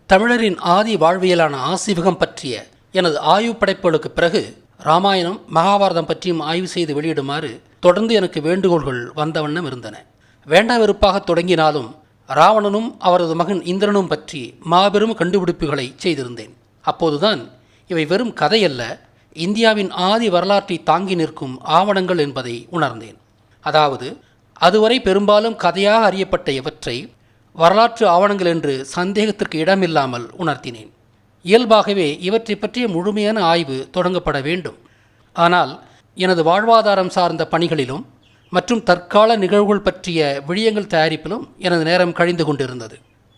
தமிழரின் ஆதி வாழ்வியலான ஆசிவகம் பற்றிய எனது ஆய்வு படைப்புகளுக்கு பிறகு இராமாயணம் மகாபாரதம் பற்றியும் ஆய்வு செய்து வெளியிடுமாறு தொடர்ந்து எனக்கு வேண்டுகோள்கள் வந்த வண்ணம் இருந்தன. வேண்டா வெறுப்பாக தொடங்கினாலும் ராவணனும் அவரது மகன் இந்திரனும் பற்றி மாபெரும் கண்டுபிடிப்புகளை செய்திருந்தேன். அப்போதுதான் இவை வெறும் கதையல்ல, இந்தியாவின் ஆதி வரலாற்றை தாங்கி நிற்கும் ஆவணங்கள் என்பதை உணர்ந்தேன். அதாவது அதுவரை பெரும்பாலும் கதையாக அறியப்பட்ட இவற்றை வரலாற்று ஆவணங்கள் என்று சந்தேகத்திற்கு இடமில்லாமல் உணர்த்தினேன். இயல்பாகவே இவற்றை பற்றிய முழுமையான ஆய்வு தொடங்கப்பட வேண்டும். ஆனால் எனது வாழ்வாதாரம் சார்ந்த பணிகளிலும் மற்றும் தற்கால நிகழ்வுகள் பற்றிய விடயங்கள் தயாரிப்பிலும் எனது நேரம் கழிந்து கொண்டிருந்தது.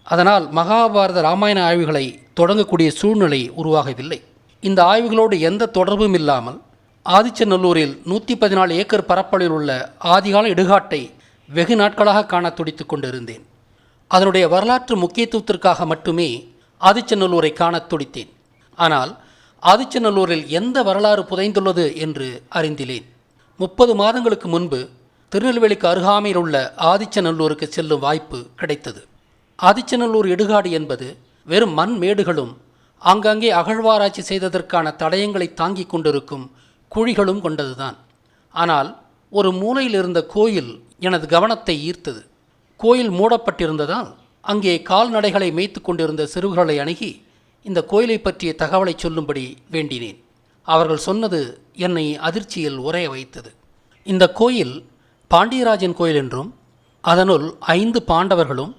அதனால் மகாபாரத இராமாயண ஆய்வுகளை தொடங்கக்கூடிய சூழ்நிலை உருவாகவில்லை. இந்த ஆய்வுகளோடு எந்த தொடர்பும் இல்லாமல் ஆதிச்சநல்லூரில் 114 ஏக்கர் பரப்பளவில் உள்ள ஆதிகால இடுகாட்டை வெகு நாட்களாக காண துடித்து கொண்டிருந்தேன். அதனுடைய வரலாற்று முக்கியத்துவத்திற்காக மட்டுமே ஆதிச்சநல்லூரை காண துடித்தேன். ஆனால் ஆதிச்சநல்லூரில் எந்த வரலாறு புதைந்துள்ளது என்று அறிந்திலேன். 30 மாதங்களுக்கு முன்பு திருநெல்வேலிக்கு அருகாமையில் உள்ள ஆதிச்சநல்லூருக்கு செல்லும் வாய்ப்பு கிடைத்தது. ஆதிச்சநல்லூர் இடுகாடு என்பது வெறும் மண் மேடுகளும் ஆங்காங்கே அகழ்வாராய்ச்சி செய்ததற்கான தடயங்களை தாங்கிக் கொண்டிருக்கும் குழிகளும் கொண்டதுதான். ஆனால் ஒரு மூலையில் இருந்த கோயில் எனது கவனத்தை ஈர்த்தது. கோயில் மூடப்பட்டிருந்ததால் அங்கே கால்நடைகளை மேய்த்து கொண்டிருந்த சிறுவர்களை அணுகி இந்த கோயிலை பற்றிய தகவலை சொல்லும்படி வேண்டினேன். அவர்கள் சொன்னது என்னை அதிர்ச்சியில் உறைய வைத்தது. இந்த கோயில் பாண்டியராஜன் கோயில் என்றும் அதனுள் 5 பாண்டவர்களும்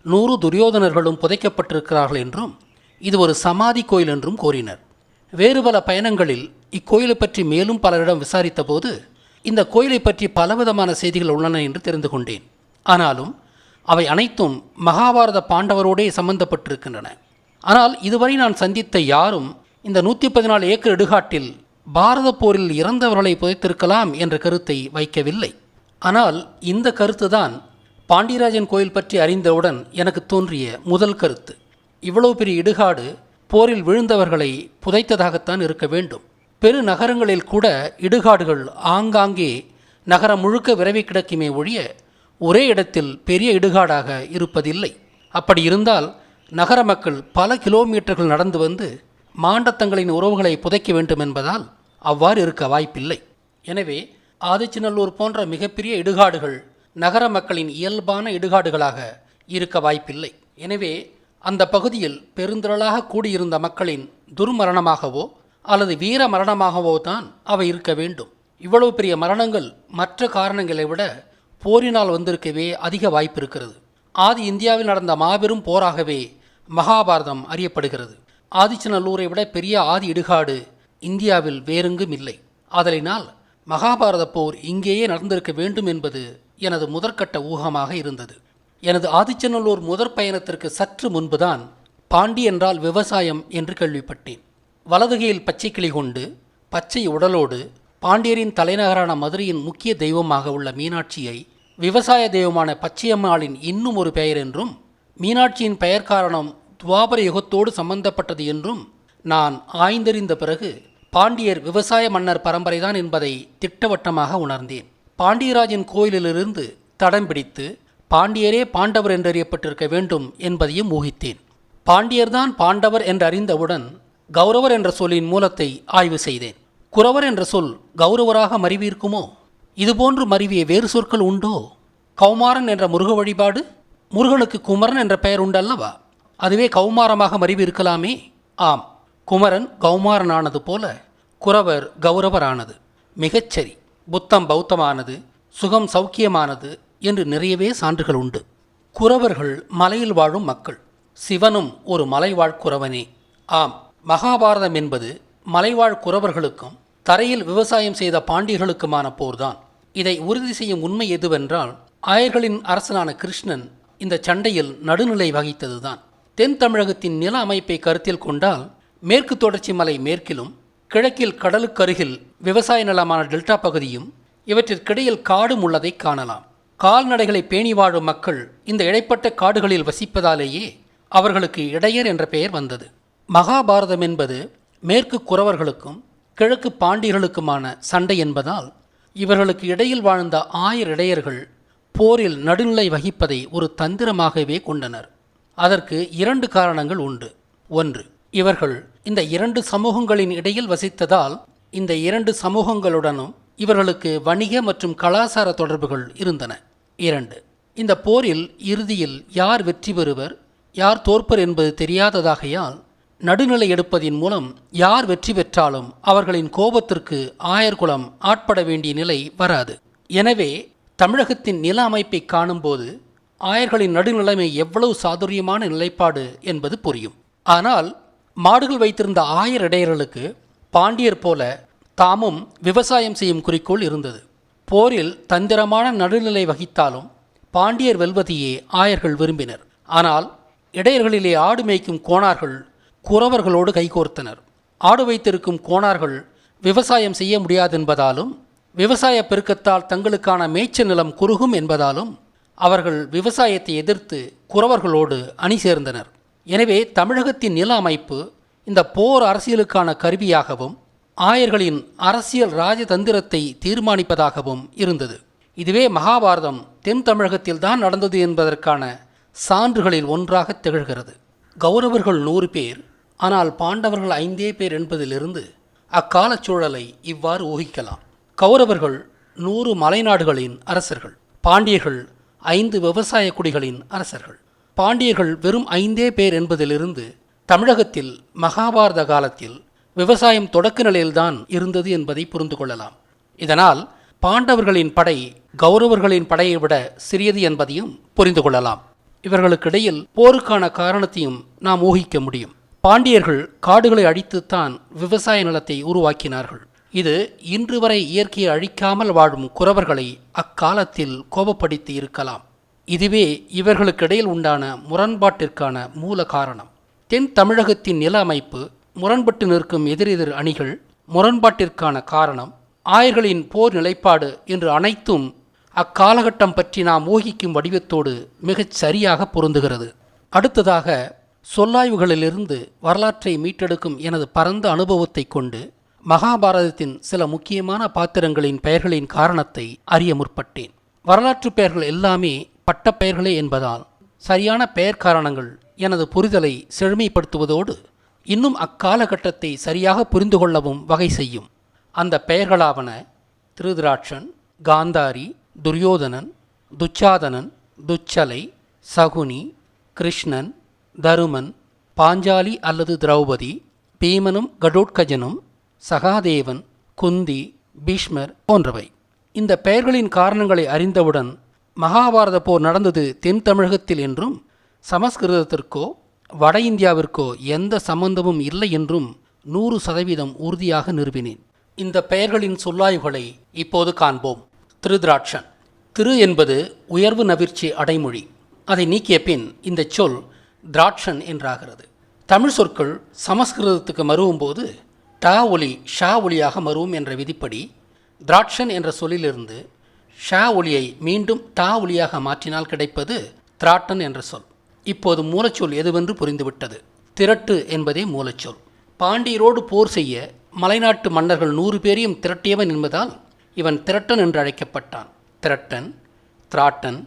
100 துரியோதனர்களும் புதைக்கப்பட்டிருக்கிறார்கள் என்றும் இது ஒரு சமாதி கோயில் என்றும் கூறினர். வேறு பல பயணங்களில் இக்கோயிலை பற்றி மேலும் பலரிடம் விசாரித்த போது இந்த கோயிலை பற்றி பலவிதமான செய்திகள் உள்ளன என்று தெரிந்து கொண்டேன். ஆனாலும் அவை அனைத்தும் மகாபாரத பாண்டவரோடே சம்பந்தப்பட்டிருக்கின்றன. ஆனால் இதுவரை நான் சந்தித்த யாரும் இந்த 114 ஏக்கர் இடுகாட்டில் பாரத போரில் இறந்தவர்களை புதைத்திருக்கலாம் என்ற கருத்தை வைக்கவில்லை. ஆனால் இந்த கருத்துதான் பாண்டியராஜன் கோயில் பற்றி அறிந்தவுடன் எனக்கு தோன்றிய முதல் கருத்து. இவ்வளவு பெரிய இடுகாடு போரில் விழுந்தவர்களை புதைத்ததாகத்தான் இருக்க வேண்டும். பெரு நகரங்களில் கூட இடுகாடுகள் ஆங்காங்கே நகரம் முழுக்க விரவி கிடக்குமே ஒழிய ஒரே இடத்தில் பெரிய இடுகாடாக இருப்பதில்லை. அப்படி இருந்தால் நகர மக்கள் பல கிலோமீட்டர்கள் நடந்து வந்து மாண்டத்தங்களின் உறவுகளை புதைக்க வேண்டும் என்பதால் அவ்வாறு இருக்க வாய்ப்பில்லை. எனவே ஆதிச்சநல்லூர் போன்ற மிகப்பெரிய இடுகாடுகள் நகர மக்களின் இயல்பான இடுகாடுகளாக இருக்க வாய்ப்பில்லை. எனவே அந்த பகுதியில் பெருந்திரளாக கூடியிருந்த மக்களின் துர்மரணமாகவோ அல்லது வீர மரணமாகவோ தான் அவை இருக்க வேண்டும். இவ்வளவு பெரிய மரணங்கள் மற்ற காரணங்களை விட போரினால் வந்திருக்கவே அதிக வாய்ப்பு இருக்கிறது. ஆதி இந்தியாவில் நடந்த மாபெரும் போராகவே மகாபாரதம் அறியப்படுகிறது. ஆதிச்சநல்லூரை விட பெரிய ஆதி இடுகாடு இந்தியாவில் வேறெங்கும் இல்லை. ஆதலினால் மகாபாரத போர் இங்கேயே நடந்திருக்க வேண்டும் என்பது எனது முதற்கட்ட ஊகமாக இருந்தது. எனது ஆதிச்சநல்லூர் முதற் பயணத்திற்கு சற்று முன்புதான் பாண்டி என்றால் விவசாயம் என்று கேள்விப்பட்டேன். வலதுகையில் பச்சை கிளி கொண்டு பச்சை உடலோடு பாண்டியரின் தலைநகரான மதுரையின் முக்கிய தெய்வமாக உள்ள மீனாட்சியை விவசாய தெய்வமான பச்சையம்மாளின் இன்னும் ஒரு பெயர் என்றும் மீனாட்சியின் பெயர் காரணம் துவாபர யுகத்தோடு சம்பந்தப்பட்டது என்றும் நான் ஆய்ந்தறிந்த பிறகு பாண்டியர் விவசாய மன்னர் பரம்பரைதான் என்பதை திட்டவட்டமாக உணர்ந்தேன். பாண்டியராஜன் கோயிலிலிருந்து தடம் பிடித்து பாண்டியரே பாண்டவர் என்றறியப்பட்டிருக்க வேண்டும் என்பதையும் ஊகித்தேன். பாண்டியர்தான் பாண்டவர் என்றறிந்தவுடன் கௌரவர் என்ற சொல்லின் மூலத்தை ஆய்வு செய்தேன். குரவர் என்ற சொல் கௌரவராக மருவியிருக்குமோ? இதுபோன்று மருவிய வேறு சொற்கள் உண்டோ? கௌமாரன் என்ற முருக வழிபாடு, முருகனுக்கு குமரன் என்ற பெயர் உண்டல்லவா? அதுவே கௌமாரமாக மருவி இருக்கலாமே. ஆம், குமரன் கௌமாரனானது போல குரவர் கௌரவரானது. மிகச்சரி. புத்தம் பௌத்தமானது, சுகம் சௌக்கியமானது என்று நிறையவே சான்றுகள் உண்டு. குரவர்கள் மலையில் வாழும் மக்கள். சிவனும் ஒரு மலைவாழ் குரவனே. ஆம், மகாபாரதம் என்பது மலைவாழ் குரவர்களுக்கும் தரையில் விவசாயம் செய்த பாண்டியர்களுக்குமான போர்தான். இதை உறுதி செய்யும் உண்மை எதுவென்றால் ஆயர்களின் அரசனான கிருஷ்ணன் இந்த சண்டையில் நடுநிலை வகித்ததுதான். தென் தமிழகத்தின் நில அமைப்பை கருத்தில் கொண்டால் மேற்கு தொடர்ச்சி மலை மேற்கிலும் கிழக்கில் கடலுக்கருகில் விவசாய நிலமான டெல்டா பகுதியும் இவற்றிற்கிடையில் காடும் உள்ளதை காணலாம். கால்நடைகளை பேணி வாழும் மக்கள் இந்த இடைப்பட்ட காடுகளில் வசிப்பதாலேயே அவர்களுக்கு இடையர் என்ற பெயர் வந்தது. மகாபாரதம் என்பது மேற்கு குரவர்களுக்கும் கிழக்கு பாண்டியர்களுக்குமான சண்டை என்பதால் இவர்களுக்கு இடையில் வாழ்ந்த 1000 இடையர்கள் போரில் நடுநிலை வகிப்பதை ஒரு தந்திரமாகவே கொண்டனர். அதற்கு 2 காரணங்கள் உண்டு. 1. இவர்கள் இந்த 2 சமூகங்களின் இடையில் வசித்ததால் இந்த 2 சமூகங்களுடனும் இவர்களுக்கு வணிக மற்றும் கலாச்சார தொடர்புகள் இருந்தன. 2. இந்த போரில் இறுதியில் யார் வெற்றி பெறுவர் யார் தோற்பர் என்பது தெரியாததாகையால் நடுநிலை எடுப்பதின் மூலம் யார் வெற்றி பெற்றாலும் அவர்களின் கோபத்திற்கு ஆயர்குலம் ஆட்பட வேண்டிய நிலை வராது. எனவே தமிழகத்தின் நில அமைப்பை காணும்போது ஆயர்களின் நடுநிலைமை எவ்வளவு சாதுரியமான நிலைப்பாடு என்பது புரியும். ஆனால் மாடுகள் வைத்திருந்த ஆயர் இடையர்களுக்கு பாண்டியர் போல தாமும் விவசாயம் செய்யும் குறிக்கோள் இருந்தது. போரில் தந்திரமான நடுநிலை வகித்தாலும் பாண்டியர் வெல்வதையே ஆயர்கள் விரும்பினர். ஆனால் இடையர்களிலே ஆடு மேய்க்கும் கோணார்கள் குறவர்களோடு கைகோர்த்தனர். ஆடு வைத்திருக்கும் கோணார்கள் விவசாயம் செய்ய முடியாதென்பதாலும் விவசாய பெருக்கத்தால் தங்களுக்கான மேய்ச்சல் நிலம் குறுகும் என்பதாலும் அவர்கள் விவசாயத்தை எதிர்த்து குறவர்களோடு அணி சேர்ந்தனர். எனவே தமிழகத்தின் நில அமைப்பு இந்த போர் அரசியலுக்கான கருவியாகவும் ஆயர்களின் அரசியல் ராஜதந்திரத்தை தீர்மானிப்பதாகவும் இருந்தது. இதுவே மகாபாரதம் தென் தமிழகத்தில்தான் நடந்தது என்பதற்கான சான்றுகளில் ஒன்றாக திகழ்கிறது. கௌரவர்கள் 100 பேர், ஆனால் பாண்டவர்கள் 5 பேர் என்பதிலிருந்து அக்கால சூழலை இவ்வாறு ஊகிக்கலாம். கௌரவர்கள் 100 மலைநாடுகளின் அரசர்கள், பாண்டியர்கள் 5 விவசாய குடிகளின் அரசர்கள். பாண்டியர்கள் வெறும் 5 பேர் என்பதிலிருந்து தமிழகத்தில் மகாபாரத காலத்தில் விவசாயம் தொடக்க நிலையில்தான் இருந்தது என்பதை புரிந்து கொள்ளலாம். இதனால் பாண்டவர்களின் படை கௌரவர்களின் படையை விட சிறியது என்பதையும் புரிந்து கொள்ளலாம். இவர்களுக்கிடையில் போருக்கான காரணத்தையும் நாம் ஊகிக்க முடியும். பாண்டியர்கள் காடுகளை அழித்துத்தான் விவசாய நிலத்தை உருவாக்கினார்கள். இது இன்று வரை இயற்கையை அழிக்காமல் வாழும் குறவர்களை அக்காலத்தில் கோபப்படுத்தி இருக்கலாம். இதுவே இவர்களுக்கிடையில் உண்டான முரண்பாட்டிற்கான மூல காரணம். தென் தமிழகத்தின் நில அமைப்பு, முரண்பட்டு நிற்கும் எதிரெதிர் அணிகள், முரண்பாட்டிற்கான காரணம், ஆயர்களின் போர் நிலைப்பாடு என்று அனைத்தும் அக்காலகட்டம் பற்றி நாம் ஊகிக்கும் வடிவத்தோடு மிகச் சரியாக பொருந்துகிறது. அடுத்ததாக சொல்லாய்வுகளிலிருந்து வரலாற்றை மீட்டெடுக்கும் எனது பரந்த அனுபவத்தை கொண்டு மகாபாரதத்தின் சில முக்கியமான பாத்திரங்களின் பெயர்களின் காரணத்தை அறிய முற்பட்டேன். வரலாற்று பெயர்கள் எல்லாமே பட்டப்பெயர்களே என்பதால் சரியான பெயர் காரணங்கள் எனது புரிதலை செழுமைப்படுத்துவதோடு இன்னும் அக்காலகட்டத்தை சரியாக புரிந்து கொள்ளவும் வகை செய்யும். அந்த பெயர்களாவன திருதராட்சன், காந்தாரி, துரியோதனன், துச்சாதனன், துச்சலை, சகுனி, கிருஷ்ணன், தருமன், பாஞ்சாலி அல்லது திரௌபதி, பீமனும் கடோட்கஜனும், சகாதேவன், குந்தி, பீஷ்மர் போன்றவை. இந்த பெயர்களின் காரணங்களை அறிந்தவுடன் மகாபாரத போர் நடந்தது தென் தமிழகத்தில் என்றும் சமஸ்கிருதத்திற்கோ வட இந்தியாவிற்கோ எந்த சம்பந்தமும் இல்லை என்றும் 100% உறுதியாக நிறுவினேன். இந்த பெயர்களின் சொல்லாய்வுகளை இப்போது காண்போம். திருதராட்சன். திரு என்பது உயர்வு நவிர்ச்சி அடைமொழி. அதை நீக்கிய பின் இந்த சொல் திராட்சன் என்றாகிறது. தமிழ் சொற்கள் சமஸ்கிருதத்துக்கு மருவும்போது ட ஒலி ஷா ஒலியாக மருவும் என்ற விதிப்படி திராட்சன் என்ற சொல்லிலிருந்து ஷா ஒலியை மீண்டும் டா ஒலியாக மாற்றினால் கிடைப்பது திராட்டன் என்ற சொல். இப்போது மூலச்சொல் எதுவென்று புரிந்துவிட்டது. திரட்டு என்பதே மூலச்சொல். பாண்டியரோடு போர் செய்ய மலைநாட்டு மன்னர்கள் 100 பேரையும் திரட்டியவன் என்பதால் இவன் திரட்டன் என்று அழைக்கப்பட்டான். திரட்டன், திராட்டன்,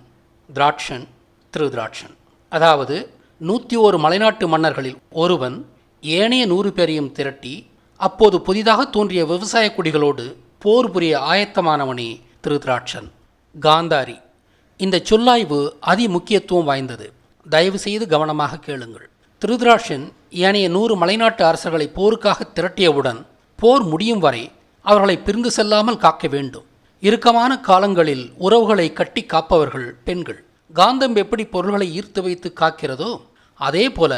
திராட்சன், திருதிராட்சன். அதாவது 101 மலைநாட்டு மன்னர்களில் ஒருவன் ஏனைய 100 பேரையும் திரட்டி அப்போது புதிதாக தோன்றிய விவசாய குடிகளோடு போர் புரிய ஆயத்தமானவனே திருதராட்சன். காந்தாரி. இந்த சொல்லாய்வு அதி முக்கியத்துவம் வாய்ந்தது. தயவு செய்து கவனமாக கேளுங்கள். திருதராட்சன் ஏனைய 100 மலைநாட்டு அரசர்களை போருக்காக திரட்டியவுடன் போர் முடியும் வரை அவர்களை பிரிந்து செல்லாமல் காக்க வேண்டும். இறுக்கமான காலங்களில் உறவுகளை கட்டி காப்பவர்கள் பெண்கள். காந்தம் எப்படி பொருள்களை ஈர்த்து வைத்து காக்கிறதோ அதே போல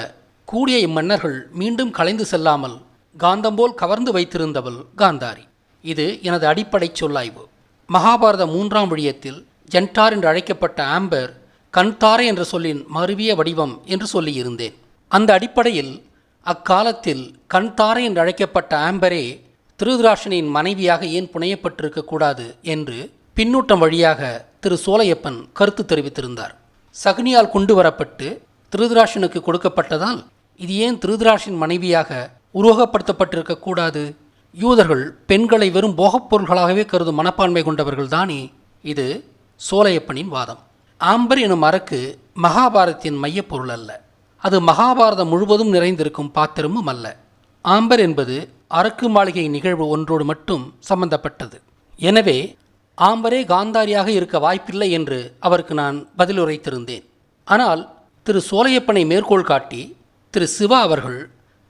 கூடிய இம்மன்னர்கள் மீண்டும் கலைந்து செல்லாமல் காந்தம் போல் கவர்ந்து வைத்திருந்தவள் காந்தாரி. இது எனது அடிப்படை சொல்லாய்வு. மகாபாரத 3ஆம் விழியத்தில் ஜென்டார் என்று அழைக்கப்பட்ட ஆம்பர் கண்தாரை என்ற சொல்லின் மருவிய வடிவம் என்று சொல்லியிருந்தேன். அந்த அடிப்படையில் அக்காலத்தில் கண்தாரை என்று அழைக்கப்பட்ட ஆம்பரே திருதராட்சனின் மனைவியாக ஏன் புனையப்பட்டிருக்கக்கூடாது என்று பின்னூட்டம் வழியாக திரு சோலையப்பன் கருத்து தெரிவித்திருந்தார். சகுனியால் கொண்டு வரப்பட்டு திருதராட்சனுக்கு கொடுக்கப்பட்டதால் இது ஏன் திருதராட்சனின் மனைவியாக உருவகப்படுத்தப்பட்டிருக்கக்கூடாது? யூதர்கள் பெண்களை வெறும் போகப் பொருள்களாகவே கருதும் மனப்பான்மை கொண்டவர்கள் தானே. இது சோலையப்பனின் வாதம். ஆம்பர் எனும் அரக்கு மகாபாரதத்தின் மையப்பொருள் அல்ல. அது மகாபாரதம் முழுவதும் நிறைந்திருக்கும் பாத்திரமும் அல்ல. ஆம்பர் என்பது அரக்கு மாளிகை நிகழ்வு ஒன்றோடு மட்டும் சம்பந்தப்பட்டது. எனவே ஆம்பரே காந்தாரியாக இருக்க வாய்ப்பில்லை என்று அவருக்கு நான் பதிலுரைத்திருந்தேன். ஆனால் திரு சோலையப்பனை மேற்கோள் காட்டி திரு சிவா அவர்கள்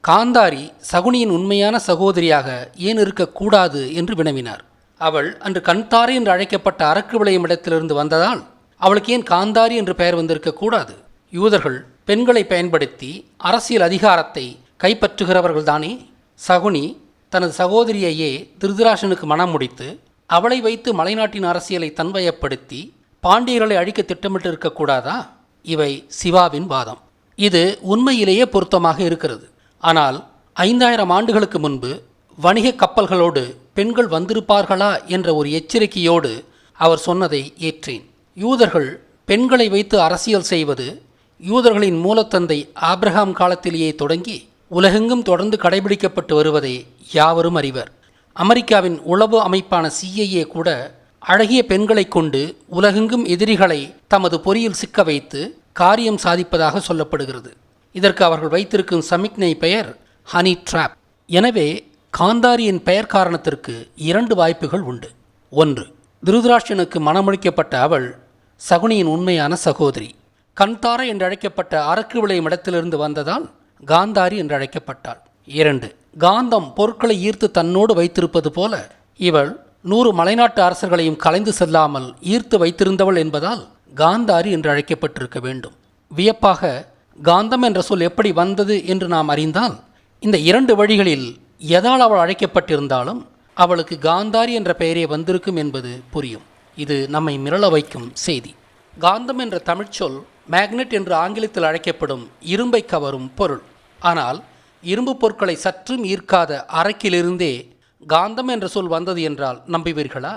காந்தாரி சகுனியின் உண்மையான சகோதரியாக ஏன் இருக்கக்கூடாது என்று வினவினார். அவள் அன்று கண்தாரி என்று அழைக்கப்பட்ட அரக்கு விளையும் இடத்திலிருந்து வந்ததால் அவளுக்கு ஏன் காந்தாரி என்று பெயர் வந்திருக்கக்கூடாது? யூதர்கள் பெண்களை பயன்படுத்தி அரசியல் அதிகாரத்தை கைப்பற்றுகிறவர்கள்தானே. சகுனி தனது சகோதரியையே திருதராஷனுக்கு மனம் முடித்து அவளை வைத்து மலைநாட்டின் அரசியலை தன்வயப்படுத்தி பாண்டியர்களை அழிக்க திட்டமிட்டு இருக்கக்கூடாதா? இவை சிவாவின் வாதம். இது உண்மையிலேயே பொருத்தமாக இருக்கிறது. ஆனால் 5000 ஆண்டுகளுக்கு முன்பு வணிக கப்பல்களோடு பெண்கள் வந்திருப்பார்களா என்ற ஒரு எச்சரிக்கையோடு அவர் சொன்னதை ஏற்றேன். யூதர்கள் பெண்களை வைத்து அரசியல் செய்வது யூதர்களின் மூலத்தந்தை ஆபிரகாம் காலத்திலேயே தொடங்கி உலகெங்கும் தொடர்ந்து கடைபிடிக்கப்பட்டு வருவதை யாவரும் அறிவர். அமெரிக்காவின் உளவு அமைப்பான CIA கூட அழகிய பெண்களை கொண்டு உலகெங்கும் எதிரிகளை தமது பொறியில் சிக்க வைத்து காரியம் சாதிப்பதாக சொல்லப்படுகிறது. இதற்கு அவர்கள் வைத்திருக்கும் சமிக்ஞை பெயர் ஹனி ட்ராப். எனவே காந்தாரியின் பெயர் காரணத்திற்கு 2 வாய்ப்புகள் உண்டு. 1, திருதராஷ்டிரனுக்கு மணமுடிக்கப்பட்ட அவள் சகுனியின் உண்மையான சகோதரி. கண்தார என்று அழைக்கப்பட்ட அரக்கு விளையும் இடத்திலிருந்து வந்ததால் காந்தாரி என்று அழைக்கப்பட்டாள். 2, காந்தம் பொருட்களை ஈர்த்து தன்னோடு வைத்திருப்பது போல இவள் 100 மலைநாட்டு அரசர்களையும் கலைந்து செல்லாமல் ஈர்த்து வைத்திருந்தவள் என்பதால் காந்தாரி என்று அழைக்கப்பட்டிருக்க வேண்டும். வியப்பாக காந்தம் என்ற சொல் எப்படி வந்தது என்று நாம் அறிந்தால் இந்த 2 வழிகளில் எதால் அவள் அழைக்கப்பட்டிருந்தாலும் அவளுக்கு காந்தாரி என்ற பெயரே வந்திருக்கும் என்பது புரியும். இது நம்மை மிரள வைக்கும் செய்தி. காந்தம் என்ற தமிழ்ச்சொல் மேக்னெட் என்று ஆங்கிலத்தில் அழைக்கப்படும் இரும்பை கவரும் பொருள். ஆனால் இரும்பு பொருட்களை சற்றும் ஈர்க்காத அரக்கிலிருந்தே காந்தம் என்ற சொல் வந்தது என்றால் நம்புவீர்களா?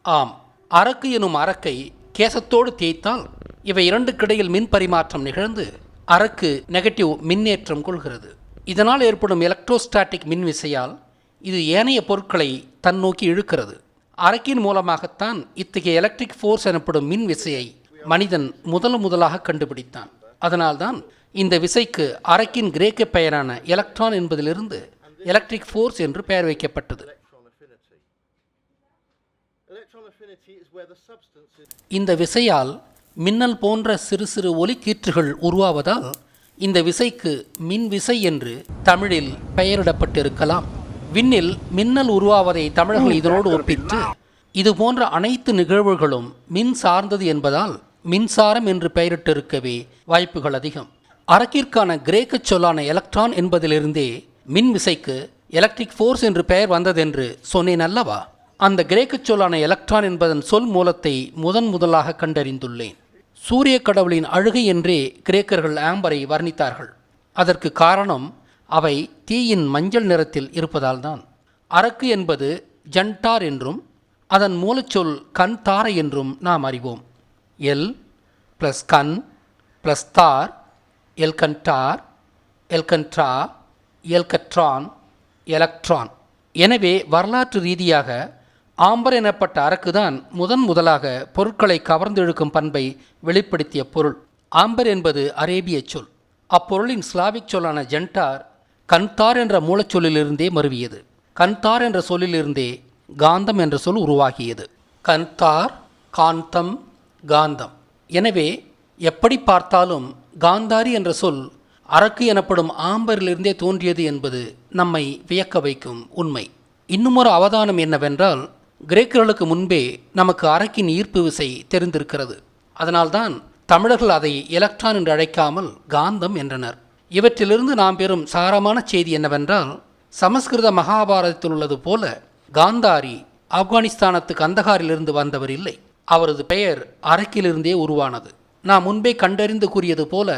ஆம், அரக்கு எனும் அரக்கை கேசத்தோடு தேய்த்தால் இவை 2க்கிடையில் மின் பரிமாற்றம் நிகழ்ந்து அரக்கு நெகட்டிவ் மின்னேற்றம் கொள்கிறது. இதனால் ஏற்படும் எலக்ட்ரோஸ்டாட்டிக் மின் விசையால் இது ஏனைய பொருட்களை தன்னோக்கி இழுக்கிறது. அரக்கின் மூலமாகத்தான் இத்தகைய எலக்ட்ரிக் ஃபோர்ஸ் எனப்படும் மின் விசையை மனிதன் முதலாக கண்டுபிடித்தான். அதனால்தான் இந்த விசைக்கு அரக்கின் கிரேக்க பெயரான எலக்ட்ரான் என்பதிலிருந்து எலக்ட்ரிக் ஃபோர்ஸ் என்று பெயர் வைக்கப்பட்டது. இந்த விசையால் மின்னல் போன்ற சிறு சிறு ஒலிக்கீற்றுகள் உருவாவதால் இந்த விசைக்கு மின் விசை என்று தமிழில் பெயரிடப்பட்டிருக்கலாம். விண்ணில் மின்னல் உருவாவதை தமிழர்கள் இதனோடு ஒப்பிட்டு இது போன்ற அனைத்து நிகழ்வுகளும் மின் சார்ந்தது என்பதால் மின்சாரம் என்று பெயரிட்டிருக்கவே வாய்ப்புகள் அதிகம். அரக்கிற்கான கிரேக்க சொல்லான எலக்ட்ரான் என்பதிலிருந்தே மின் விசைக்கு எலக்ட்ரிக் ஃபோர்ஸ் என்று பெயர் வந்ததென்று சொன்னேன் அல்லவா? அந்த கிரேக்க சொல்லான எலக்ட்ரான் என்பதன் சொல் மூலத்தை முதலாக கண்டறிந்துள்ளேன். சூரிய கடவுளின் அழுகை என்றே கிரேக்கர்கள் ஆம்பரை வர்ணித்தார்கள். அதற்கு காரணம் அவை தீயின் மஞ்சள் நிறத்தில் இருப்பதால்தான். அரக்கு என்பது ஜன்டார் என்றும் அதன் மூலச்சொல் கண்தாரை என்றும் நாம் அறிவோம். எல் ப்ளஸ் கண் ப்ளஸ் தார் எல்கன்டார், எல்கன்ட்ரா, எல்கட்ரான், எலக்ட்ரான். எனவே வரலாற்று ரீதியாக ஆம்பர் எனப்பட்ட அரக்குதான் முதலாக பொருட்களை கவர்ந்தெழுக்கும் பண்பை வெளிப்படுத்திய பொருள். ஆம்பர் என்பது அரேபிய சொல். அப்பொருளின் ஸ்லாவிக் சொல்லான ஜென்டார் கண்தார் என்ற மூலச்சொல்லிலிருந்தே மருவியது. கண்தார் என்ற சொல்லிலிருந்தே காந்தம் என்ற சொல் உருவாகியது. கண்தார், காந்தம், காந்தம். எனவே எப்படி பார்த்தாலும் காந்தாரி என்ற சொல் அரக்கு எனப்படும் ஆம்பரிலிருந்தே தோன்றியது என்பது நம்மை வியக்க வைக்கும் உண்மை. இன்னுமொரு அவதானம் என்னவென்றால், கிரேக்கர்களுக்கு முன்பே நமக்கு அரக்கின் ஈர்ப்பு விசை தெரிந்திருக்கிறது. அதனால்தான் தமிழர்கள் அதை எலக்ட்ரான் என்று அழைக்காமல் காந்தம் என்றனர். இவற்றிலிருந்து நாம் பெறும் சாரமான செய்தி என்னவென்றால், சமஸ்கிருத மகாபாரதத்தில் உள்ளது போல காந்தாரி ஆப்கானிஸ்தானத்து கந்தகாரிலிருந்து வந்தவர் இல்லை. அவரது பெயர் அரக்கிலிருந்தே உருவானது. நாம் முன்பே கண்டறிந்து கூறியது போல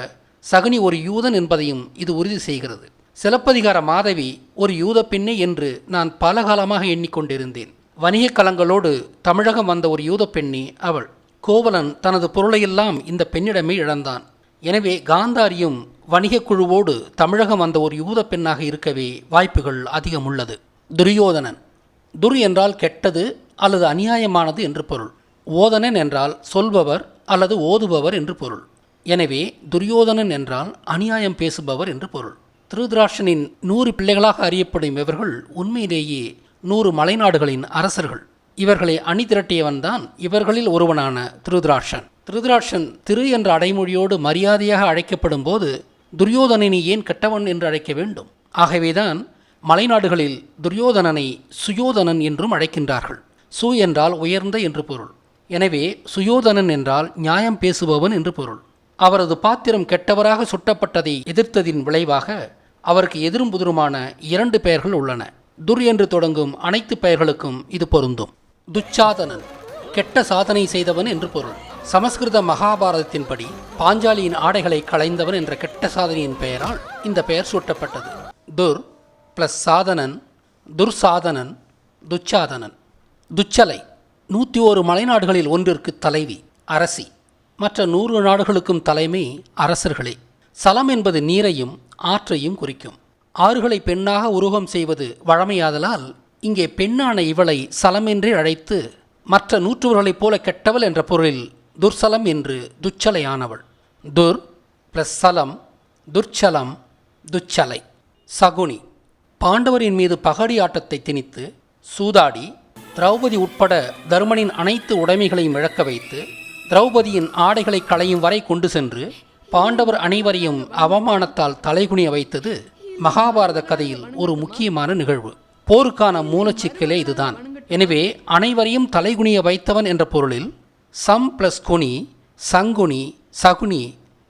சகுனி ஒரு யூதன் என்பதையும் இது உறுதி செய்கிறது. சிலப்பதிகார மாதவி ஒரு யூத பெண்ணே என்று நான் பல காலமாக எண்ணிக்கொண்டிருந்தேன். வணிக கலங்களோடு தமிழகம் வந்த ஒரு யூத பெண்ணே அவள். கோவலன் தனது பொருளையெல்லாம் இந்த பெண்ணிடமே இழந்தான். எனவே காந்தாரியும் வணிக குழுவோடு தமிழகம் வந்த ஒரு யூத பெண்ணாக இருக்கவே வாய்ப்புகள் அதிகம் உள்ளது. துரியோதனன். துர் என்றால் கெட்டது அல்லது அநியாயமானது என்று பொருள். ஓதனன் என்றால் சொல்பவர் அல்லது ஓதுபவர் என்று பொருள். எனவே துரியோதனன் என்றால் அநியாயம் பேசுபவர் என்று பொருள். திருதராஷ்டிரனின் 100 பிள்ளைகளாக அறியப்படும் இவர்கள் உண்மையிலேயே 100 மலைநாடுகளின் அரசர்கள். இவர்களை அணி திரட்டியவன்தான் இவர்களில் ஒருவனான திருதராஷ்டிரன். திருதராஷ்டிரன் திரு என்ற அடைமொழியோடு மரியாதையாக அழைக்கப்படும் போது துரியோதனனை ஏன் கெட்டவன் என்று அழைக்க வேண்டும்? ஆகவேதான் மலைநாடுகளில் துரியோதனனை சுயோதனன் என்றும் அழைக்கின்றார்கள். சு என்றால் உயர்ந்த என்று பொருள். எனவே சுயோதனன் என்றால் நியாயம் பேசுபவன் என்று பொருள். அவரது பாத்திரம் கெட்டவராக சுட்டப்பட்டதை எதிர்த்ததின் விளைவாக அவருக்கு எதிரும் புதிருமான 2 பெயர்கள் உள்ளன. துர் என்று தொடங்கும் அனைத்து பெயர்களுக்கும் இது பொருந்தும். துச்சாதனன் கெட்ட சாதனை செய்தவன் என்று பொருள். சமஸ்கிருத மகாபாரதத்தின்படி பாஞ்சாலியின் ஆடைகளை களைந்தவன் என்ற கெட்ட சாதனையின் பெயரால் இந்த பெயர் சூட்டப்பட்டது. துர் ப்ளஸ் சாதனன், துர்சாதனன், துச்சாதனன். துச்சலை 101 மலைநாடுகளில் ஒன்றிற்கு தலைவி, அரசி. மற்ற 100 நாடுகளுக்கும் தலைமை அரசர்களே. சலம் என்பது நீரையும் ஆற்றையும் குறிக்கும். ஆறுகளை பெண்ணாக உருவகம் செய்வது வழமையாதலால் இங்கே பெண்ணான இவளை சலமென்றே அழைத்து மற்ற 100வர்களைப் போல கெட்டவள் என்ற பொருளில் துர்சலம் என்று துச்சலையானவள். துர் ப்ளஸ் சலம், துர்ச்சலம், துச்சலை. சகுனி பாண்டவரின் மீது பகடி ஆட்டத்தை திணித்து சூதாடி திரௌபதி உட்பட தருமனின் அனைத்து உடைமைகளையும் இழக்க வைத்து திரௌபதியின் ஆடைகளை களையும் வரை கொண்டு சென்று பாண்டவர் அனைவரையும் அவமானத்தால் தலைகுனிய வைத்தது மகாபாரத கதையில் ஒரு முக்கியமான நிகழ்வு. போருக்கான மூலச்சிக்கலே இதுதான். எனவே அனைவரையும் தலைகுனிய வைத்தவன் என்ற பொருளில் சம் ப்ளஸ் குனி, சங்குனி, சகுனி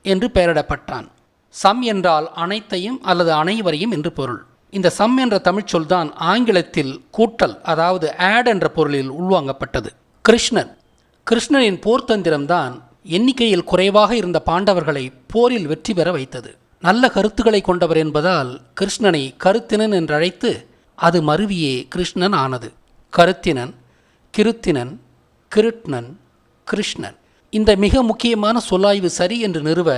என்று பெயரிடப்பட்டான். சம் என்றால் அனைத்தையும் அல்லது அனைவரையும் என்று பொருள். இந்த சம் என்ற தமிழ்ச்சொல் தான் ஆங்கிலத்தில் கூட்டல், அதாவது ஆட் என்ற பொருளில் உள்வாங்கப்பட்டது. கிருஷ்ணனின் போர்த்தந்திரம்தான் எண்ணிக்கையில் குறைவாக இருந்த பாண்டவர்களை போரில் வெற்றி பெற வைத்தது. நல்ல கருத்துக்களை கொண்டவர் என்பதால் கிருஷ்ணனை கருத்தினன் என்றழைத்து அது மருவியே கிருஷ்ணன் ஆனது. கருத்தினன், கிருத்தினன், கிருட்ணன், கிருஷ்ணன். இந்த மிக முக்கியமான சொல்லாய்வு சரி என்று நிறுவ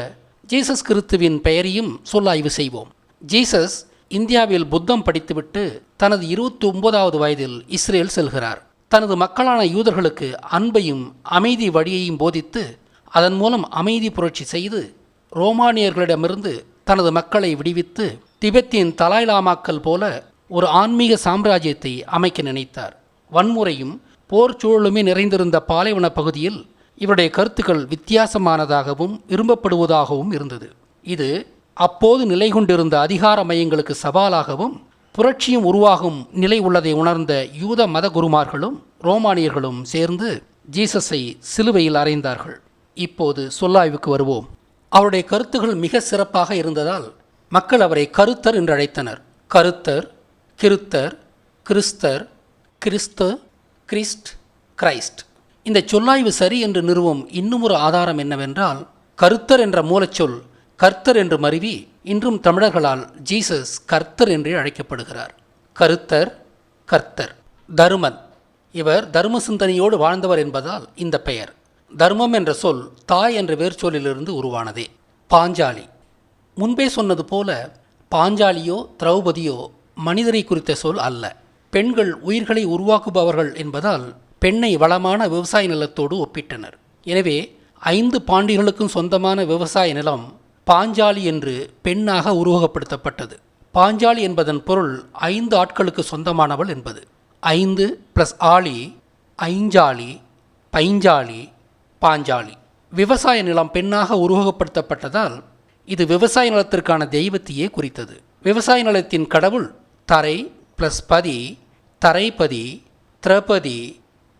ஜீசஸ் கிறிஸ்துவின் பெயரையும் சொல்லாய்வு செய்வோம். ஜீசஸ் இந்தியாவில் புத்தம் படித்துவிட்டு தனது 29வது வயதில் இஸ்ரேல் செல்கிறார். தனது மக்களான யூதர்களுக்கு அன்பையும் அமைதி வழியையும் போதித்து அதன் மூலம் அமைதி புரட்சி செய்து ரோமானியர்களிடமிருந்து தனது மக்களை விடுவித்து திபெத்தின் தலாய் லாமாக்கள் போல ஒரு ஆன்மீக சாம்ராஜ்யத்தை அமைக்க நினைத்தார். வன்முறையும் போர் சூழலுமே நிறைந்திருந்த பாலைவன பகுதியில் இவருடைய கருத்துக்கள் வித்தியாசமானதாகவும் விரும்பப்படுவதாகவும் இருந்தது. இது அப்போது நிலை கொண்டிருந்த அதிகார மையங்களுக்கு சவாலாகவும் புரட்சியும் உருவாகும் நிலை உள்ளதை உணர்ந்த யூத மத குருமார்களும் ரோமானியர்களும் சேர்ந்து ஜீசஸை சிலுவையில் அறைந்தார்கள். இப்போது சொல்லாய்வுக்கு வருவோம். அவருடைய கருத்துகள் மிக சிறப்பாக இருந்ததால் மக்கள் அவரை கருத்தர் என்று அழைத்தனர். கருத்தர், கிருத்தர், கிறிஸ்தர், கிறிஸ்து, கிறிஸ்ட், கிரைஸ்ட். இந்த சொல்லாய்வு சரி என்று நிறுவும் இன்னும் ஒரு ஆதாரம் என்னவென்றால், கருத்தர் என்ற மூலச்சொல் கர்த்தர் என்று மருவி இன்றும் தமிழர்களால் ஜீசஸ் கர்த்தர் என்றே அழைக்கப்படுகிறார். கருத்தர், கர்த்தர். தருமன் இவர் தர்ம சிந்தனையோடு வாழ்ந்தவர் என்பதால் இந்த பெயர். தர்மம் என்ற சொல் தாய் என்ற வேர்ச்சொல்லிலிருந்து உருவானதே. பாஞ்சாலி முன்பே சொன்னது போல பாஞ்சாலியோ திரௌபதியோ மனிதரை குறித்த சொல் அல்ல. பெண்கள் உயிர்களை உருவாக்குபவர்கள் என்பதால் பெண்ணை வளமான விவசாய நிலத்தோடு ஒப்பிட்டனர். எனவே 5 பாண்டியர்களுக்கும் சொந்தமான விவசாய நிலம் பாஞ்சாலி என்று பெண்ணாக உருவகப்படுத்தப்பட்டது. பாஞ்சாலி என்பதன் பொருள் 5 ஆட்களுக்கு சொந்தமானவள் என்பது. 5 + ஆளி, ஐஞ்சாலி, பைஞ்சாலி, பாஞ்சாலி. விவசாய நிலம் பெண்ணாக உருவகப்படுத்தப்பட்டதால் இது விவசாய நிலத்திற்கான தெய்வத்தையே குறித்தது. விவசாய நிலத்தின் கடவுள் தரை + பதி, தரைப்பதி, திரௌபதி,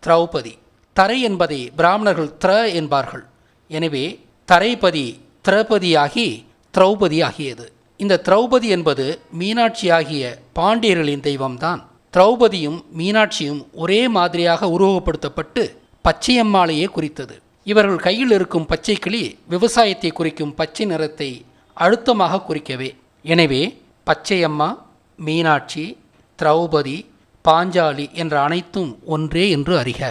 திரௌபதி. தரை என்பதை பிராமணர்கள் திர என்பார்கள். எனவே தரைப்பதி திரௌபதியாகி திரௌபதி ஆகியது. இந்த திரௌபதி என்பது மீனாட்சி ஆகிய பாண்டியர்களின் தெய்வம்தான். திரௌபதியும் மீனாட்சியும் ஒரே மாதிரியாக உருவகப்படுத்தப்பட்டு பச்சையம்மாளையே குறித்தது. இவர்கள் கையில் இருக்கும் பச்சை கிளி விவசாயத்தை குறிக்கும் பச்சை நிறத்தை அழுத்தமாக குறிக்கவே. எனவே பச்சையம்மா, மீனாட்சி, திரௌபதி, பாஞ்சாலி என்ற அனைத்தும் ஒன்றே என்று அறிக.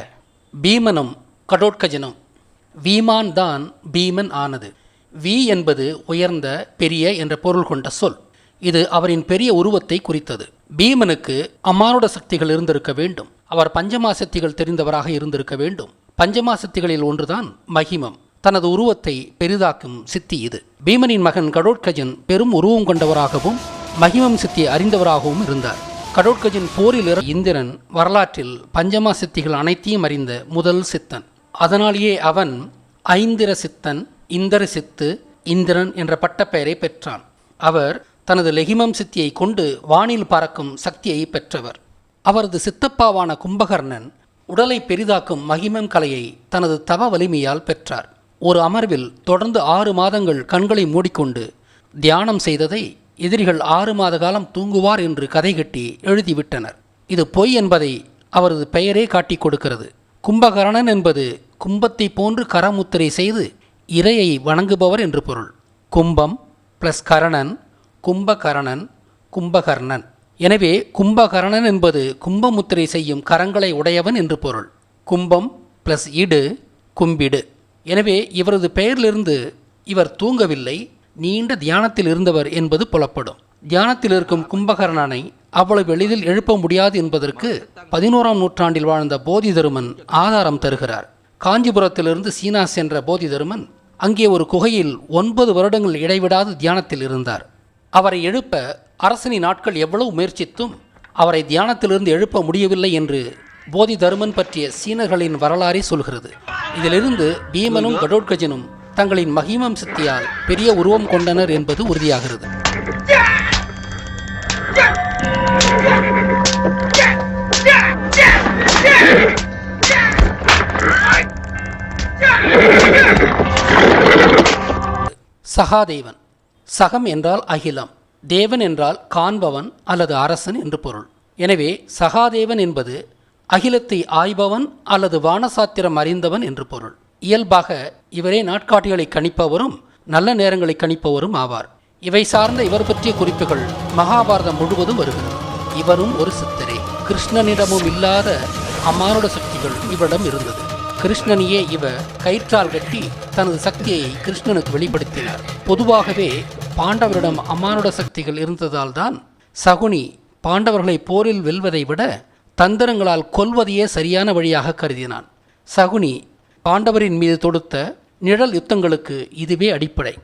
பீமனும் கடோட்கஜனும். வீமான் தான் பீமன் ஆனது. வி என்பது உயர்ந்த, பெரிய என்ற பொருள் கொண்ட சொல். இது அவரின் பெரிய உருவத்தை குறித்தது. பீமனுக்கு அமானுட சக்திகள் இருந்திருக்க வேண்டும். அவர் பஞ்சமாசக்திகள் தெரிந்தவராக இருந்திருக்க வேண்டும். பஞ்சமாசக்திகளில் ஒன்றுதான் மகிமம். தனது உருவத்தை பெரிதாக்கும் சித்தி இது. பீமனின் மகன் கடோத்கஜன் பெரும் உருவம் கொண்டவராகவும் மகிமம் சித்தியை அறிந்தவராகவும் இருந்தார். கடோத்கஜன் போரில் இந்திரன் வரலாற்றில் பஞ்சமா சித்திகள் அனைத்தையும் அறிந்த முதல் சித்தன். அதனாலேயே அவன் ஐந்திர சித்தன், இந்திர சித்து, இந்திரன் என்ற பட்டப்பெயரை பெற்றான். அவர் தனது லெகிமம் சித்தியை கொண்டு வானில் பறக்கும் சக்தியை பெற்றவர். அவரது சித்தப்பாவான கும்பகர்ணன் உடலை பெரிதாக்கும் மகிமம் கலையை தனது தவ வலிமையால் பெற்றார். ஒரு அமர்வில் தொடர்ந்து 6 மாதங்கள் கண்களை மூடிக்கொண்டு தியானம் செய்ததை எதிரிகள் 6 மாத காலம் தூங்குவார் என்று கதை கட்டி எழுதிவிட்டனர். இது பொய் என்பதை அவரது பெயரே காட்டிக் கொடுக்கிறது. கும்பகர்ணன் என்பது கும்பத்தை போன்று கரமுத்திரை செய்து இறையை வணங்குபவர் என்று பொருள். கும்பம் ப்ளஸ் கரணன், கும்பகரணன், கும்பகர்ணன். எனவே கும்பகரணன் என்பது கும்பமுத்திரை செய்யும் கரங்களை உடையவன் என்று பொருள். கும்பம் ப்ளஸ் இடு கும்பிடு. எனவே இவரது பெயரிலிருந்து இவர் தூங்கவில்லை, நீண்ட தியானத்தில் இருந்தவர் என்பது புலப்படும். தியானத்தில் இருக்கும் கும்பகர்ணனை அவ்வளவு எளிதில் எழுப்ப முடியாது என்பதற்கு 11ஆம் நூற்றாண்டில் வாழ்ந்த போதிதருமன் ஆதாரம் தருகிறார். காஞ்சிபுரத்திலிருந்து சீனா சென்ற போதிதருமன் அங்கே ஒரு குகையில் 9 வருடங்கள் இடைவிடாது தியானத்தில் இருந்தார். அவரை எழுப்ப அரசனின் நாட்கள் எவ்வளவு முயற்சித்தும் அவரை தியானத்திலிருந்து எழுப்ப முடியவில்லை என்று போதிதருமன் பற்றிய சீனர்களின் வரலாறே சொல்கிறது. இதிலிருந்து பீமனும் கடோத்கஜனும் தங்களின் மகிமம் சித்தியால் பெரிய உருவம் கொண்டனர் என்பது உறுதியாகிறது. சகாதேவன். சகம் என்றால் அகிலம், தேவன் என்றால் காண்பவன் அல்லது அரசன் என்று பொருள். எனவே சகாதேவன் என்பது அகிலத்தை ஆய்பவன் அல்லது வானசாத்திரம் அறிந்தவன் என்று பொருள். இயல்பாக இவரே நாட்காட்டிகளை கணிப்பவரும் நல்ல நேரங்களை கணிப்பவரும் ஆவார். இவை சார்ந்த இவர் பற்றிய குறிப்புகள் மகாபாரதம் முழுவதும் வருகிறது. இவரும் ஒரு சித்தரே. கிருஷ்ணனிடமும் இல்லாத அமானுட சக்திகள் இவரிடம் இருந்தது. கிருஷ்ணனையே இவர் கயிற்றால் கட்டி தனது சக்தியை கிருஷ்ணனுக்கு வெளிப்படுத்தினார். பொதுவாகவே பாண்டவரிடம் அமானுட சக்திகள் இருந்ததால் தான் சகுனி பாண்டவர்களை போரில் வெல்வதை விட தந்திரங்களால் கொல்வதையே சரியான வழியாக கருதினான். சகுனி பாண்டவரின் மீது தொடுத்த நிழல் யுத்தங்களுக்கு இதுவே அடிப்படை.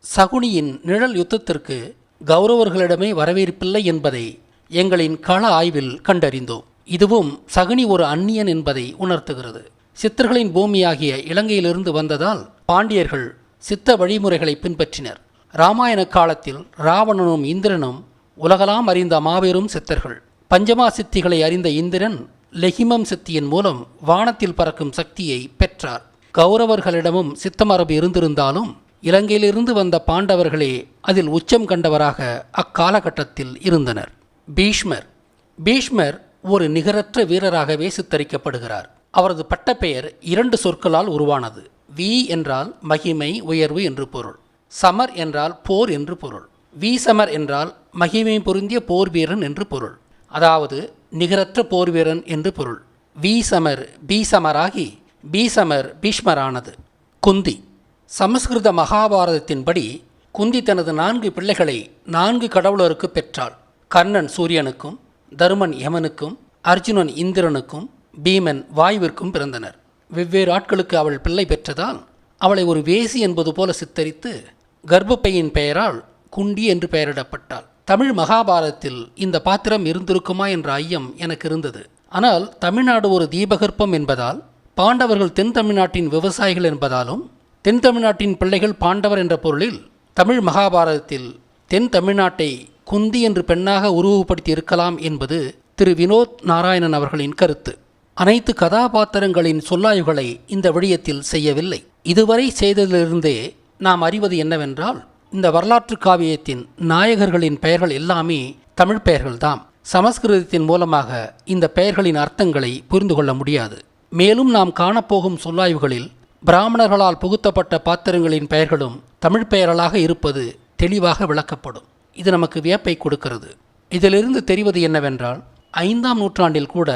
சகுனியின் நிழல் யுத்தத்திற்கு கௌரவர்களிடமே வரவேற்பில்லை என்பதை எங்களின் கள ஆய்வில் கண்டறிந்தோம். இதுவும் சகுனி ஒரு அந்நியன் என்பதை உணர்த்துகிறது. சித்தர்களின் பூமியாகிய இலங்கையிலிருந்து வந்ததால் பாண்டியர்கள் சித்த வழிமுறைகளை பின்பற்றினர். இராமாயண காலத்தில் ராவணனும் இந்திரனும் உலகலாம் அறிந்த மாபெரும் சித்தர்கள். பஞ்சமா சித்திகளை அறிந்த இந்திரன் லெகிமம் சித்தியின் மூலம் வானத்தில் பறக்கும் சக்தியை பெற்றார். கௌரவர்களிடமும் சித்தமரபு இருந்திருந்தாலும் இலங்கையிலிருந்து வந்த பாண்டவர்களே அதில் உச்சம் கண்டவராக அக்காலகட்டத்தில் இருந்தனர். பீஷ்மர். பீஷ்மர் ஒரு நிகரற்ற வீரராகவே சித்தரிக்கப்படுகிறார். அவரது பட்டப்பெயர் 2 சொற்களால் உருவானது. வி என்றால் மகிமை, உயர்வு என்று பொருள். சமர் என்றால் போர் என்று பொருள். வீசமர் என்றால் மகிமை பொருந்திய போர் வீரன் என்று பொருள். அதாவது நிகரற்ற போர் வீரன் என்று பொருள். வீசமர் பீசமராகி பீசமர் பீஷ்மரானது. குந்தி. சமஸ்கிருத மகாபாரதத்தின்படி குந்தி தனது 4 பிள்ளைகளை 4 கடவுளருக்கு பெற்றாள். கர்ணன் சூரியனுக்கும், தருமன் யமனுக்கும், அர்ஜுனன் இந்திரனுக்கும், பீமன் வாயுவிற்கும் பிறந்தனர். வெவ்வேறு ஆட்களுக்கு அவள் பிள்ளை பெற்றதால் அவளை ஒரு வேசி என்பது போல சித்தரித்து கர்ப்பப்பையின் பெயரால் குண்டி என்று பெயரிடப்பட்டாள். தமிழ் மகாபாரதத்தில் இந்த பாத்திரம் இருந்திருக்குமா என்ற ஐயம் எனக்கு இருந்தது. ஆனால் தமிழ்நாடு ஒரு தீபகற்பம் என்பதால், பாண்டவர்கள் தென் தமிழ்நாட்டின் விவசாயிகள் என்பதாலும், தென் தமிழ்நாட்டின் பிள்ளைகள் பாண்டவர் என்ற பொருளில் தமிழ் மகாபாரதத்தில் தென் தமிழ்நாட்டை குந்தி என்று பெண்ணாக உருவப்படுத்தி இருக்கலாம் என்பது திரு வினோத் நாராயணன் அவர்களின் கருத்து. அனைத்து கதாபாத்திரங்களின் சொல்லாய்வுகளை இந்த விடயத்தில் செய்யவில்லை. இதுவரை செய்ததிலிருந்தே நாம் அறிவது என்னவென்றால், இந்த வரலாற்று காவியத்தின் நாயகர்களின் பெயர்கள் எல்லாமே தமிழ் பெயர்கள்தாம். சமஸ்கிருதத்தின் மூலமாக இந்த பெயர்களின் அர்த்தங்களை புரிந்து கொள்ள முடியாது. மேலும் நாம் காணப்போகும் சொல்லாய்வுகளில் பிராமணர்களால் புகுத்தப்பட்ட பாத்திரங்களின் பெயர்களும் தமிழ் பெயர்களாக இருப்பது தெளிவாக விளக்கப்படும். இது நமக்கு வியப்பை கொடுக்கிறது. இதிலிருந்து தெரிவது என்னவென்றால், 5ஆம் நூற்றாண்டில் கூட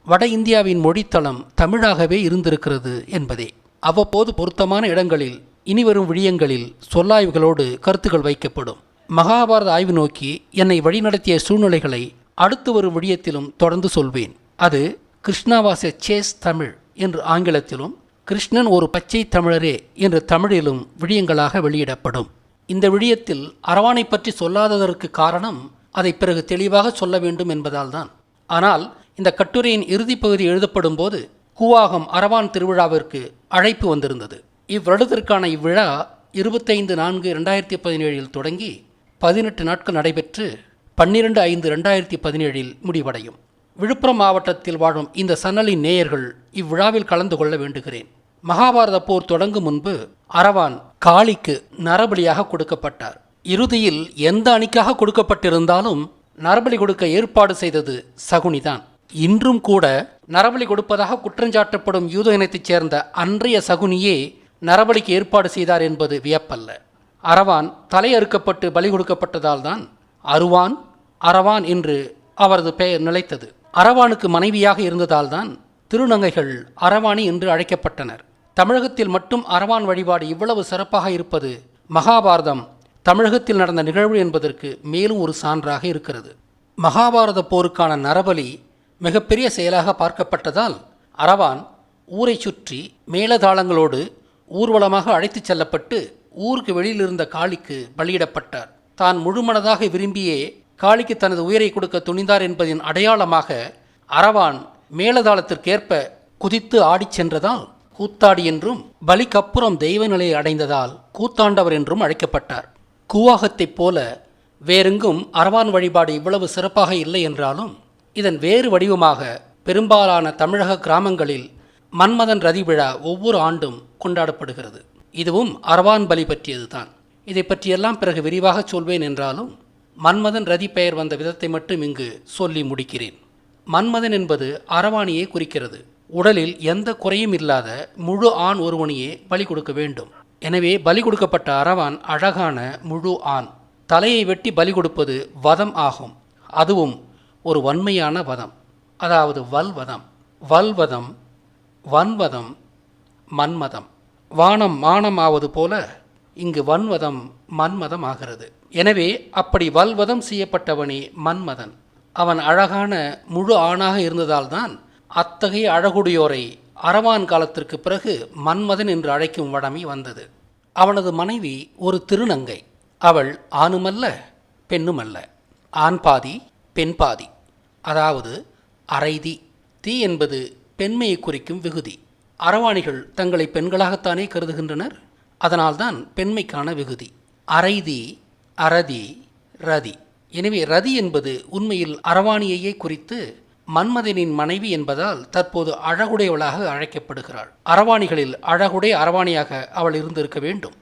வட இந்தியாவின் மொழித்தளம் தமிழாகவே இருந்திருக்கிறது என்பதே. அவ்வப்போது பொருத்தமான இடங்களில் இனிவரும் விடயங்களில் சொல்லாய்வுகளோடு கருத்துக்கள் வைக்கப்படும். மகாபாரத ஆய்வு நோக்கி என்னை வழிநடத்திய சூழ்நிலைகளை அடுத்து வரும் விடயத்திலும் தொடர்ந்து சொல்வேன். அது கிருஷ்ணாவாச சேஸ் தமிழ் என்று ஆங்கிலத்திலும், கிருஷ்ணன் ஒரு பச்சை தமிழரே என்று தமிழிலும் விழியங்களாக வெளியிடப்படும். இந்த விழியத்தில் அரவானை பற்றி சொல்லாததற்கு காரணம் அதை பிறகு தெளிவாக சொல்ல வேண்டும் என்பதால்தான். ஆனால் இந்த கட்டுரையின் இறுதிப் பகுதி எழுதப்படும் போது கூவாகம் அரவான் திருவிழாவிற்கு அழைப்பு வந்திருந்தது. இவ்வருடத்திற்கான இவ்விழா 25/4/2017 தொடங்கி 18 நாட்கள் நடைபெற்று 12/5/2017 முடிவடையும். விழுப்புரம் மாவட்டத்தில் வாழும் இந்த சன்னலின் நேயர்கள் இவ்விழாவில் கலந்து கொள்ள வேண்டுகிறேன். மகாபாரத போர் தொடங்கும் முன்பு அரவான் காளிக்கு நரபலியாக கொடுக்கப்பட்டார். இறுதியில் எந்த அணிக்காக கொடுக்கப்பட்டிருந்தாலும் நரபலி கொடுக்க ஏற்பாடு செய்தது சகுனிதான். இன்றும் கூட நரபலி கொடுப்பதாக குற்றஞ்சாட்டப்படும் யூத இனத்தைச் சேர்ந்த அன்றைய சகுனியே நரபலிக்கு ஏற்பாடு செய்தார் என்பது வியப்பல்ல. அரவான் தலை அறுக்கப்பட்டு பலி கொடுக்கப்பட்டதால் தான் அருவான் அரவான் என்று அவரது பெயர் நிலைத்தது. அரவானுக்கு மனைவியாக இருந்ததால் தான் திருநங்கைகள் அரவாணி என்று அழைக்கப்பட்டனர். தமிழகத்தில் மட்டும் அரவான் வழிபாடு இவ்வளவு சிறப்பாக இருப்பது மகாபாரதம் தமிழகத்தில் நடந்த நிகழ்வு என்பதற்கு மேலும் ஒரு சான்றாக இருக்கிறது. மகாபாரத போருக்கான நரபலி மிகப்பெரிய செயலாக பார்க்கப்பட்டதால் அரவான் ஊரை சுற்றி மேளதாளங்களோடு ஊர்வலமாக அழைத்துச் செல்லப்பட்டு ஊருக்கு வெளியில் இருந்த காளிக்கு பலியிடப்பட்டார். தான் முழுமனதாக விரும்பியே காளிக்கு தனது உயிரை கொடுக்க துணிந்தார் என்பதின் அடையாளமாக அரவான் மேளதாளத்திற்கேற்ப குதித்து ஆடிச் சென்றதால் கூத்தாடி என்றும், பலிக்கப்புறம் தெய்வ நிலையை அடைந்ததால் கூத்தாண்டவர் என்றும் அழைக்கப்பட்டார். கூவாகத்தைப் போல வேறெங்கும் அரவான் வழிபாடு இவ்வளவு சிறப்பாக இல்லை என்றாலும் இதன் வேறு வடிவமாக பெரும்பாலான தமிழக கிராமங்களில் மன்மதன் ரதி விழா ஒவ்வொரு ஆண்டும் கொண்டாடப்படுகிறது. இதுவும் அரவான் பலி பற்றியது தான். இதை பற்றியெல்லாம் பிறகு விரிவாக சொல்வேன் என்றாலும் மன்மதன் ரதி பெயர் வந்த விதத்தை மட்டும் இங்கு சொல்லி முடிக்கிறேன். மன்மதன் என்பது அரவாணியை குறிக்கிறது. உடலில் எந்த குறையும் இல்லாத முழு ஆண் ஒருவனையே பலி கொடுக்க வேண்டும். எனவே பலி கொடுக்கப்பட்ட அரவான் அழகான முழு ஆண். தலையை வெட்டி பலி கொடுப்பது வதம் ஆகும். அதுவும் ஒரு வன்மையான வதம், அதாவது வல்வதம். வல்வதம், வன்வதம், மன்மதம். வானம் மானம் ஆவது போல இங்கு வன்வதம் மன்மதம் ஆகிறது. எனவே அப்படி வல்வதம் செய்யப்பட்டவனே மன்மதன். அவன் அழகான முழு ஆணாக இருந்ததால்தான் அத்தகைய அழகுடையோரை அரவான் காலத்திற்கு பிறகு மன்மதன் என்று அழைக்கும் வழமை வந்தது. அவனது மனைவி ஒரு திருநங்கை. அவள் ஆணுமல்ல பெண்ணுமல்ல, ஆண் பாதி பெண் பாதி, அதாவது அரைதி. தீ என்பது பெண்மையை குறிக்கும் விகுதி. அரவாணிகள் தங்களை பெண்களாகத்தானே கருதுகின்றனர். அதனால்தான் பெண்மைக்கான விகுதி. அரைதி, அரதி, ரதி. எனவே ரதி என்பது உண்மையில் அரவாணியையே குறித்து மன்மதனின் மனைவி என்பதால் தற்போது அழகுடையவளாக அழைக்கப்படுகிறாள். அரவாணிகளில் அழகுடைய அரவாணியாக அவள் இருந்திருக்க வேண்டும்.